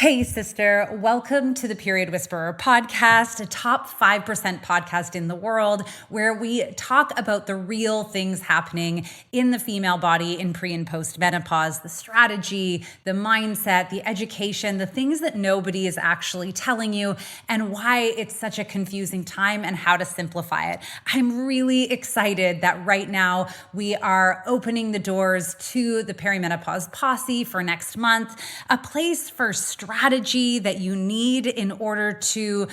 Hey, sister, welcome to the Period Whisperer podcast, a top 5% podcast in the world where we talk about the real things happening in the female body in pre and post menopause, the strategy, the mindset, the education, the things that nobody is actually telling you, and why it's such a confusing time and how to simplify it. I'm really excited that right now we are opening the doors to the Perimenopause Posse for next month, a place for strategy that you need in order to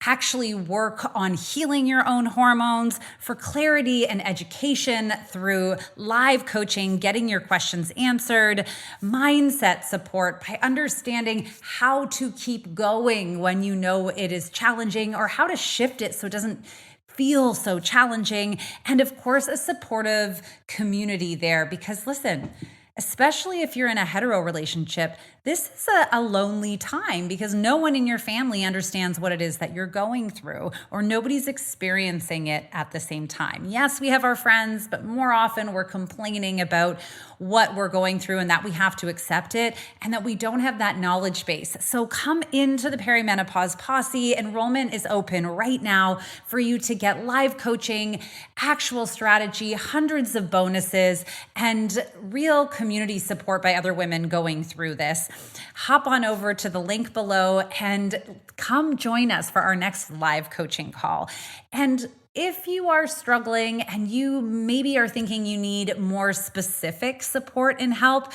actually work on healing your own hormones, for clarity and education through live coaching, getting your questions answered, mindset support by understanding how to keep going when you know it is challenging or how to shift it so it doesn't feel so challenging, and of course, a supportive community there. Because listen, especially if you're in a hetero relationship, this is a lonely time because no one in your family understands what it is that you're going through, or nobody's experiencing it at the same time. Yes, we have our friends, but more often we're complaining about what we're going through and that we have to accept it and that we don't have that knowledge base. So come into the Perimenopause Posse. Enrollment is open right now for you to get live coaching, actual strategy, hundreds of bonuses, and real community support by other women going through this. Hop on over to the link below and come join us for our next live coaching call. And if you are struggling and you maybe are thinking you need more specific support and help,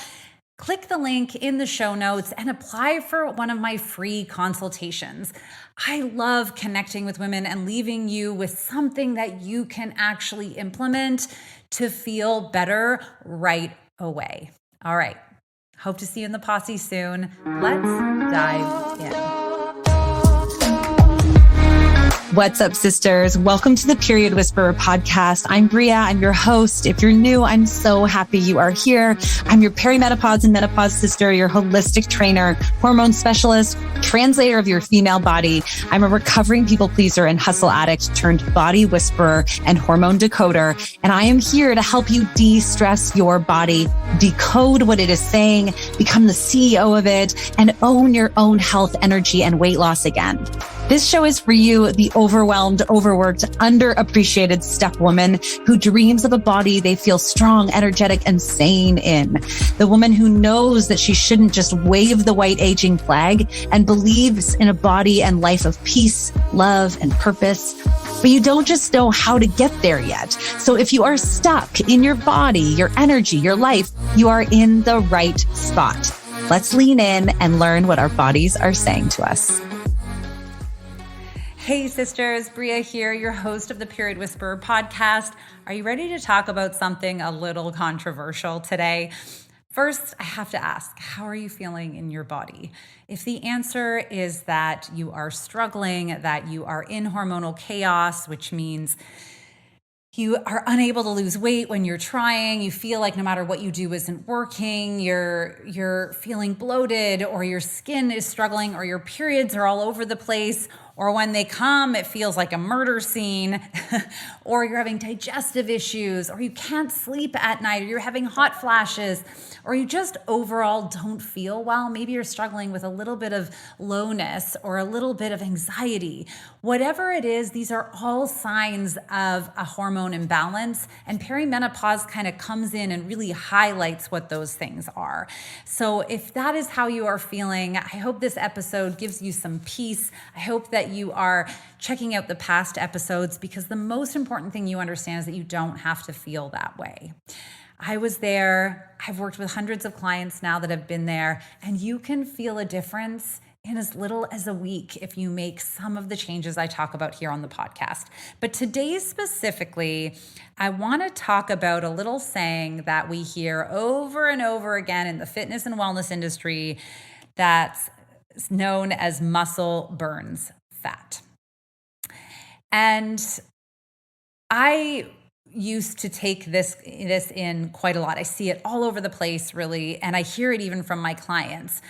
click the link in the show notes and apply for one of my free consultations. I love connecting with women and leaving you with something that you can actually implement to feel better right away. All right. Hope to see you in the posse soon. Let's dive in. What's up, sisters? Welcome to the Period Whisperer podcast. I'm Bria. I'm your host. If you're new, I'm so happy you are here. I'm your perimenopause and menopause sister, your holistic trainer, hormone specialist, translator of your female body. I'm a recovering people pleaser and hustle addict turned body whisperer and hormone decoder. And I am here to help you de-stress your body, decode what it is saying, become the CEO of it, and own your own health, energy, and weight loss again. This show is for you, the overwhelmed, overworked, underappreciated step woman who dreams of a body they feel strong, energetic, and sane in. The woman who knows that she shouldn't just wave the white aging flag and believes in a body and life of peace, love, and purpose. But you don't just know how to get there yet. So if you are stuck in your body, your energy, your life, you are in the right spot. Let's lean in and learn what our bodies are saying to us. Hey sisters, Bria here, your host of the Period Whisperer podcast. Are you ready to talk about something a little controversial today? First, I have to ask, how are you feeling in your body? If the answer is that you are struggling, that you are in hormonal chaos, which means you are unable to lose weight when you're trying, you feel like no matter what you do isn't working, you're feeling bloated, or your skin is struggling, or your periods are all over the place, or when they come, it feels like a murder scene, or you're having digestive issues, or you can't sleep at night, or you're having hot flashes, or you just overall don't feel well. Maybe you're struggling with a little bit of lowness or a little bit of anxiety. Whatever it is, these are all signs of a hormone imbalance, and perimenopause kind of comes in and really highlights what those things are. So if that is how you are feeling, I hope this episode gives you some peace. I hope that you are checking out the past episodes, because the most important thing you understand is that you don't have to feel that way. I was there. I've worked with hundreds of clients now that have been there, and you can feel a difference in as little as a week if you make some of the changes I talk about here on the podcast. But today specifically, I want to talk about a little saying that we hear over and over again in the fitness and wellness industry that's known as muscle burns fat. And I used to take this in quite a lot. I see it all over the place, really, and I hear it even from my clients,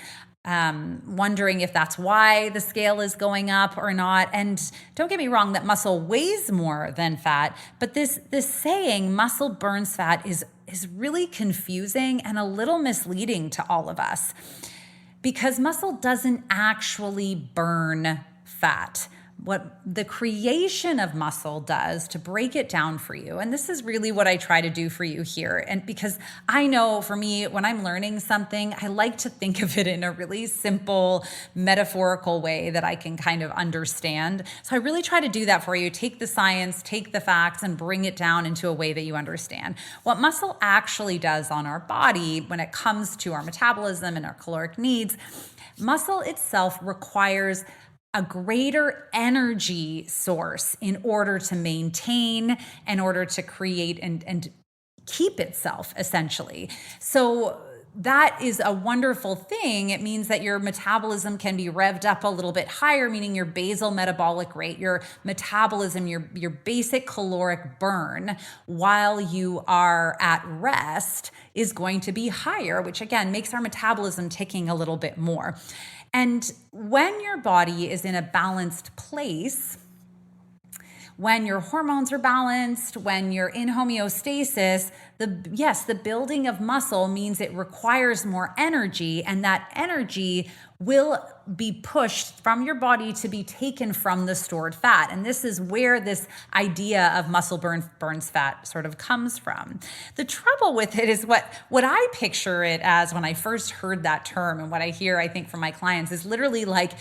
wondering if that's why the scale is going up or not. And don't get me wrong, that muscle weighs more than fat, but this saying, muscle burns fat, is really confusing and a little misleading to all of us. because muscle doesn't actually burn fat. What the creation of muscle does to break it down for you, and this is really what I try to do for you here. And because I know for me, when I'm learning something, I like to think of it in a really simple, metaphorical way that I can kind of understand. So I really try to do that for you. Take the science, take the facts, and bring it down into a way that you understand. What muscle actually does on our body when it comes to our metabolism and our caloric needs, muscle itself requires a greater energy source in order to maintain, in order to create and keep itself, essentially. So that is a wonderful thing. It means that your metabolism can be revved up a little bit higher, meaning your basal metabolic rate, your metabolism, your basic caloric burn while you are at rest is going to be higher, which again makes our metabolism ticking a little bit more. And when your body is in a balanced place, when your hormones are balanced, when you're in homeostasis, the building of muscle means it requires more energy, and that energy will be pushed from your body to be taken from the stored fat. And this is where this idea of muscle burns fat sort of comes from. The trouble with it is what I picture it as when I first heard that term, and what I hear, I think, from my clients is literally like,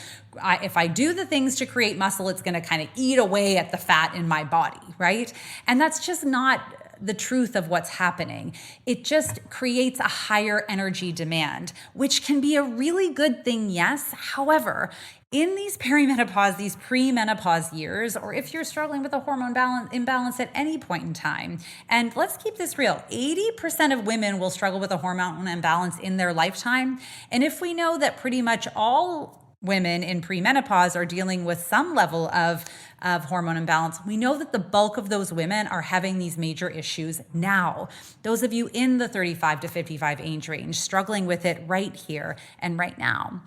if I do the things to create muscle, it's going to kind of eat away at the fat in my body, right? And that's just not the truth of what's happening. It just creates a higher energy demand, which can be a really good thing, yes. However, in these perimenopause, these pre-menopause years, or if you're struggling with a hormone imbalance at any point in time, and let's keep this real, 80% of women will struggle with a hormone imbalance in their lifetime. And if we know that pretty much all women in premenopause are dealing with some level of hormone imbalance, we know that the bulk of those women are having these major issues now. Those of you in the 35 to 55 age range struggling with it right here and right now.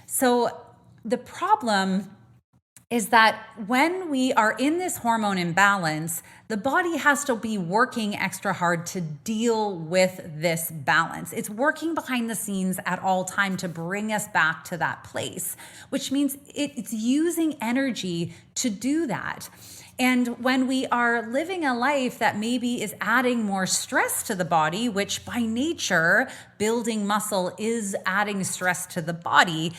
So the problem is that when we are in this hormone imbalance, the body has to be working extra hard to deal with this balance. It's working behind the scenes at all time to bring us back to that place, which means it's using energy to do that. And when we are living a life that maybe is adding more stress to the body, which by nature, building muscle is adding stress to the body,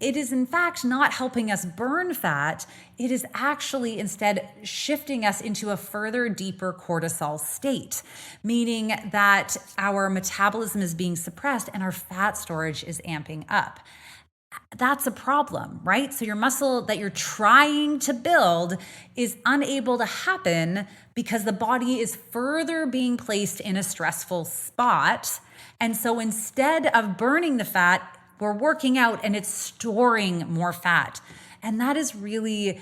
it is in fact not helping us burn fat. It is actually instead shifting us into a further deeper cortisol state, meaning that our metabolism is being suppressed and our fat storage is amping up. That's a problem, right? So your muscle that you're trying to build is unable to happen because the body is further being placed in a stressful spot. And so instead of burning the fat, we're working out and it's storing more fat. And that is really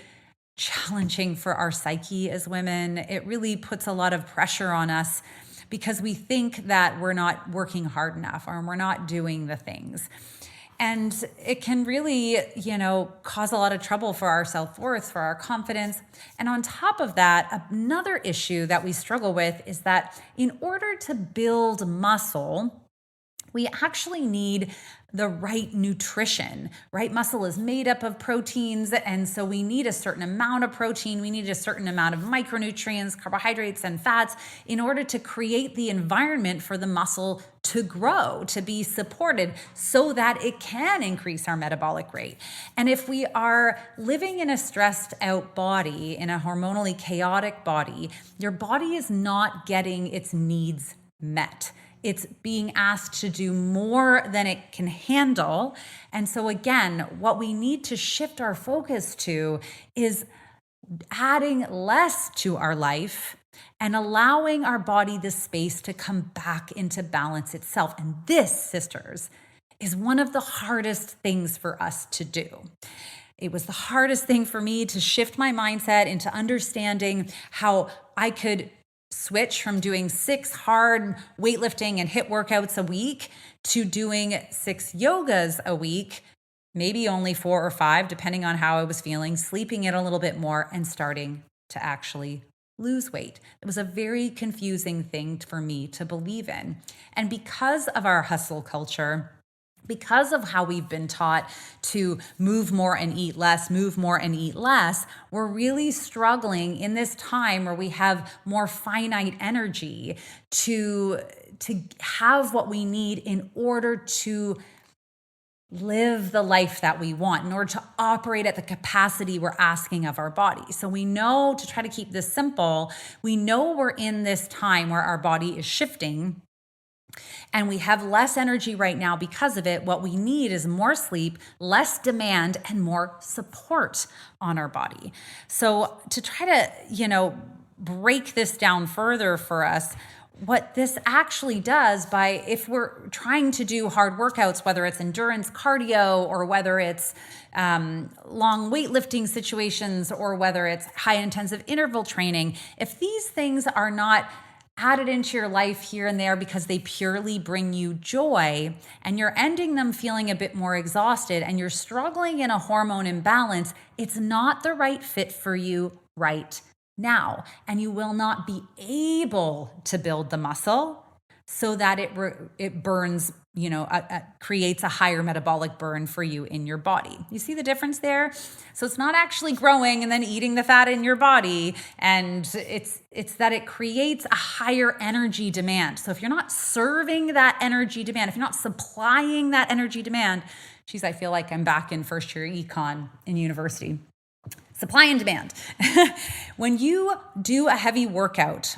challenging for our psyche as women. It really puts a lot of pressure on us because we think that we're not working hard enough or we're not doing the things. And it can really, cause a lot of trouble for our self-worth, for our confidence. And on top of that, another issue that we struggle with is that in order to build muscle, we actually need the right nutrition, right? Muscle is made up of proteins, and so we need a certain amount of protein. We need a certain amount of micronutrients, carbohydrates, and fats in order to create the environment for the muscle to grow, to be supported so that it can increase our metabolic rate. And if we are living in a stressed out body, in a hormonally chaotic body, your body is not getting its needs met. It's being asked to do more than it can handle. And so again, what we need to shift our focus to is adding less to our life and allowing our body the space to come back into balance itself. And this, sisters, is one of the hardest things for us to do. It was the hardest thing for me to shift my mindset into understanding how I could switch from doing 6 hard weightlifting and HIIT workouts a week to doing 6 yogas a week, maybe only 4 or 5, depending on how I was feeling, sleeping in a little bit more and starting to actually lose weight. It was a very confusing thing for me to believe in. And because of our hustle culture, because of how we've been taught to move more and eat less, we're really struggling in this time where we have more finite energy to have what we need in order to live the life that we want, in order to operate at the capacity we're asking of our body. So we know, to try to keep this simple, we know we're in this time where our body is shifting and we have less energy right now because of it. What we need is more sleep, less demand, and more support on our body. So to try to, break this down further for us, what this actually does, if we're trying to do hard workouts, whether it's endurance cardio or whether it's long weightlifting situations or whether it's high intensive interval training, if these things are not added into your life here and there because they purely bring you joy and you're ending them feeling a bit more exhausted and you're struggling in a hormone imbalance, it's not the right fit for you right now. And you will not be able to build the muscle so that it burns, creates a higher metabolic burn for you in your body. You see the difference there? So it's not actually growing and then eating the fat in your body, and it's that it creates a higher energy demand. So if you're not serving that energy demand, if you're not supplying that energy demand, geez, I feel like I'm back in first year econ in university. Supply and demand. When you do a heavy workout,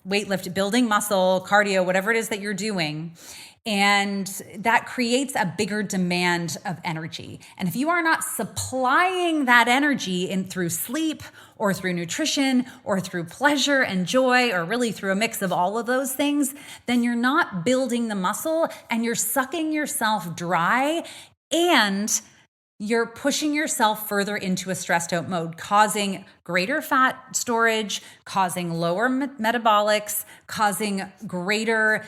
weightlift, building muscle, cardio, whatever it is that you're doing, and that creates a bigger demand of energy. And if you are not supplying that energy through sleep or through nutrition or through pleasure and joy, or really through a mix of all of those things, then you're not building the muscle and you're sucking yourself dry, and you're pushing yourself further into a stressed out mode, causing greater fat storage, causing lower metabolics, causing greater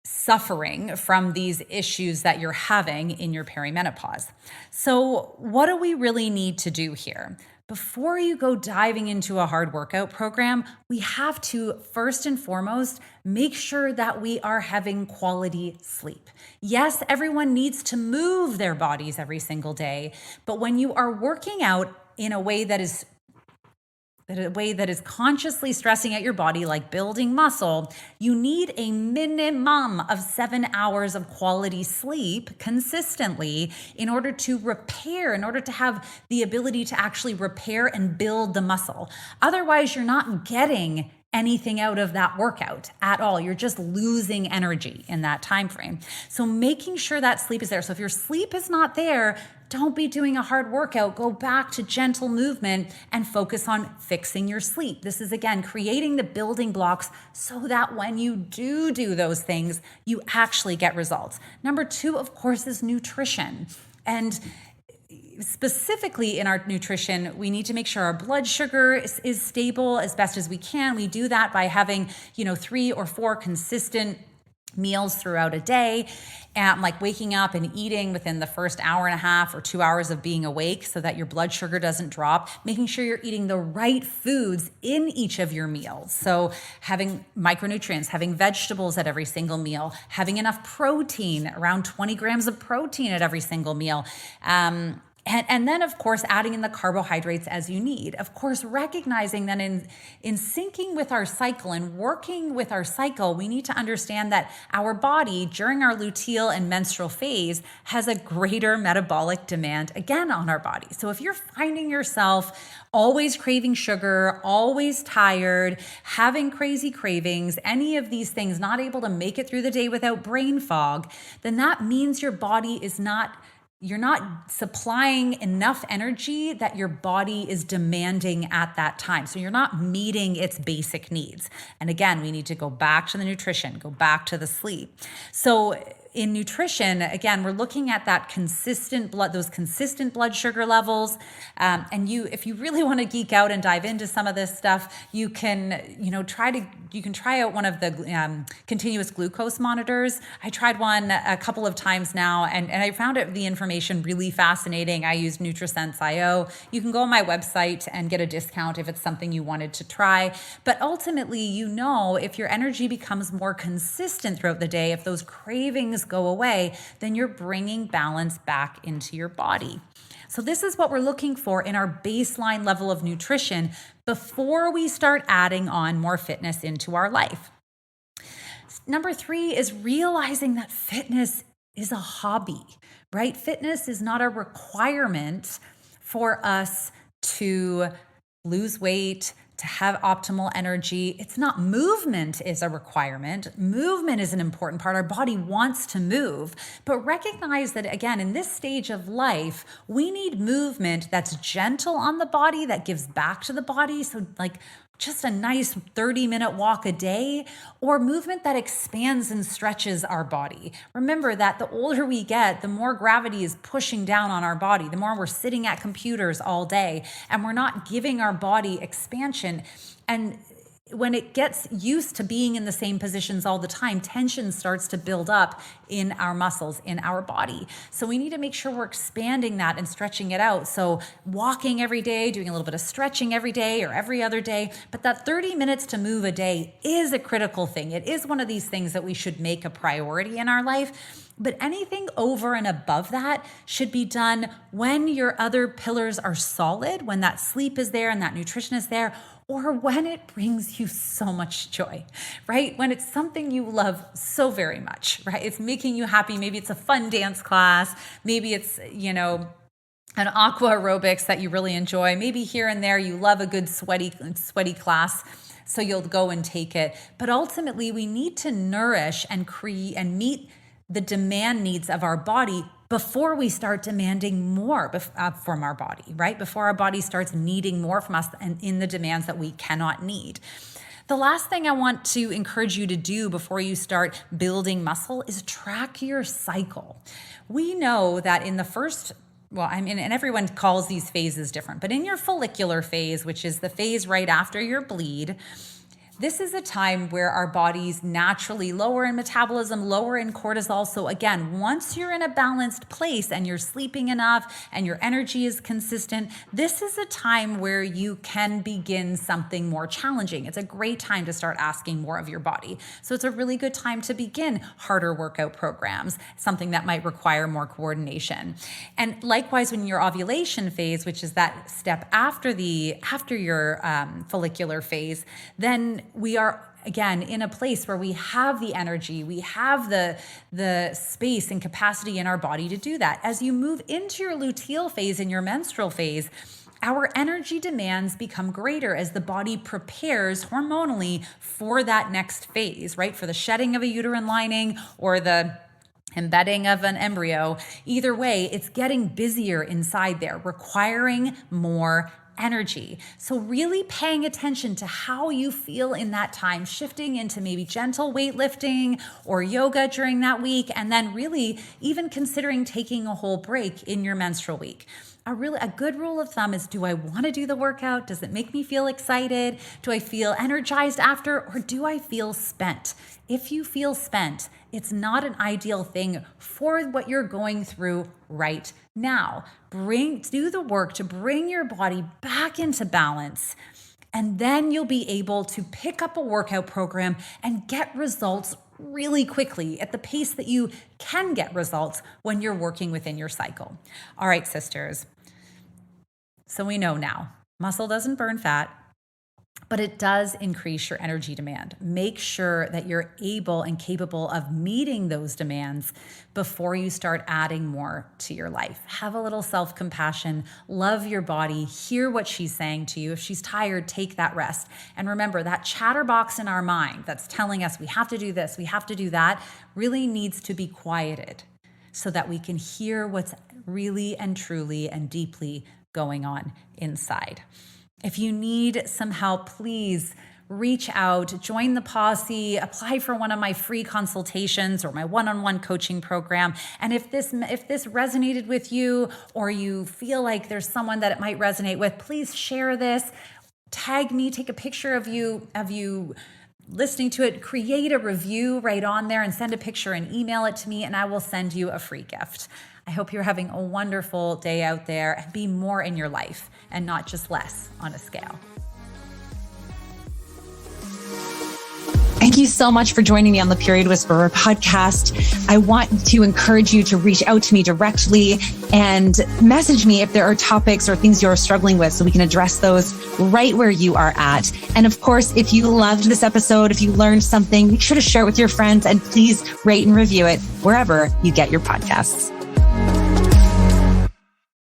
suffering from these issues that you're having in your perimenopause. So what do we really need to do here? Before you go diving into a hard workout program, we have to first and foremost make sure that we are having quality sleep. Yes, everyone needs to move their bodies every single day, but when you are working out in a way that is consciously stressing out your body, like building muscle, you need a minimum of 7 hours of quality sleep consistently in order to repair, in order to have the ability to actually repair and build the muscle. Otherwise, you're not getting anything out of that workout at all. You're just losing energy in that time frame. So making sure that sleep is there. So if your sleep is not there, don't be doing a hard workout. Go back to gentle movement and focus on fixing your sleep. This is, again, creating the building blocks so that when you do those things, you actually get results. Number 2, of course, is nutrition. And specifically in our nutrition, we need to make sure our blood sugar is stable as best as we can. We do that by having, 3 or 4 consistent meals throughout a day, and like waking up and eating within the first hour and a half or 2 hours of being awake so that your blood sugar doesn't drop, making sure you're eating the right foods in each of your meals. So having micronutrients, having vegetables at every single meal, having enough protein, around 20 grams of protein at every single meal. And then, of course, adding in the carbohydrates as you need. Of course, recognizing that in syncing with our cycle and working with our cycle, we need to understand that our body during our luteal and menstrual phase has a greater metabolic demand, again, on our body. So if you're finding yourself always craving sugar, always tired, having crazy cravings, any of these things, not able to make it through the day without brain fog, then that means your body is you're not supplying enough energy that your body is demanding at that time. So you're not meeting its basic needs. And again, we need to go back to the nutrition, go back to the sleep. So in nutrition, again, we're looking at that those consistent blood sugar levels. And if you really want to geek out and dive into some of this stuff, you can try out one of the continuous glucose monitors. I tried one a couple of times now, and I found the information really fascinating. I used NutriSense.io. You can go on my website and get a discount if it's something you wanted to try. But ultimately, if your energy becomes more consistent throughout the day, if those cravings things go away, then you're bringing balance back into your body. So this is what we're looking for in our baseline level of nutrition before we start adding on more fitness into our life. Number 3 is realizing that fitness is a hobby, right? Fitness is not a requirement for us to lose weight, to have optimal energy. It's not. Movement is a requirement. Movement is an important part. Our body wants to move, but recognize that, again, in this stage of life, we need movement that's gentle on the body, that gives back to the body. So like just a nice 30-minute walk a day, or movement that expands and stretches our body. Remember that the older we get, the more gravity is pushing down on our body, the more we're sitting at computers all day, and we're not giving our body expansion. And when it gets used to being in the same positions all the time, tension starts to build up in our muscles, in our body. So we need to make sure we're expanding that and stretching it out. So walking every day, doing a little bit of stretching every day or every other day, but that 30 minutes to move a day is a critical thing. It is one of these things that we should make a priority in our life. But anything over and above that should be done when your other pillars are solid, when that sleep is there and that nutrition is there, or when it brings you so much joy, right? When it's something you love so very much, right? It's making you happy. Maybe it's a fun dance class. Maybe it's, an aqua aerobics that you really enjoy. Maybe here and there you love a good sweaty class, so you'll go and take it. But ultimately, we need to nourish and create and meet the demand needs of our body before we start demanding more from our body, right? Before our body starts needing more from us and in the demands that we cannot need. The last thing I want to encourage you to do before you start building muscle is track your cycle. We know that in the first, and everyone calls these phases different, but in your follicular phase, which is the phase right after your bleed, this is a time where our bodies naturally lower in metabolism, lower in cortisol. So again, once you're in a balanced place and you're sleeping enough and your energy is consistent, this is a time where you can begin something more challenging. It's a great time to start asking more of your body. So it's a really good time to begin harder workout programs, something that might require more coordination. And likewise, when your ovulation phase, which is that step after your follicular phase, then we are again in a place where we have the energy, we have the space and capacity in our body to do that. As you move into your luteal phase and your menstrual phase, our energy demands become greater as the body prepares hormonally for that next phase, right? For the shedding of a uterine lining or the embedding of an embryo. Either way, it's getting busier inside there, requiring more energy. So really paying attention to how you feel in that time, shifting into maybe gentle weightlifting or yoga during that week, and then really even considering taking a whole break in your menstrual week. A good rule of thumb is, do I want to do the workout? Does it make me feel excited? Do I feel energized after, or do I feel spent? If you feel spent, it's not an ideal thing for what you're going through right now. Do the work to bring your body back into balance, and then you'll be able to pick up a workout program and get results really quickly at the pace that you can get results when you're working within your cycle. All right, sisters. So we know now, muscle doesn't burn fat, but it does increase your energy demand. Make sure that you're able and capable of meeting those demands before you start adding more to your life. Have a little self-compassion, love your body, hear what she's saying to you. If she's tired, take that rest. And remember, that chatterbox in our mind that's telling us we have to do this, we have to do that, really needs to be quieted so that we can hear what's really and truly and deeply going on inside. If you need some help, please reach out, join the posse, apply for one of my free consultations or my one-on-one coaching program. And if this resonated with you, or you feel like there's someone that it might resonate with, please share this, tag me, take a picture of you listening to it, create a review right on there and send a picture and email it to me, and I will send you a free gift. I hope you're having a wonderful day out there, and be more in your life and not just less on a scale. I Thank you so much for joining me on the Period Whisperer podcast. I want to encourage you to reach out to me directly and message me if there are topics or things you're struggling with so we can address those right where you are at. And of course, if you loved this episode, if you learned something, make sure to share it with your friends and please rate and review it wherever you get your podcasts.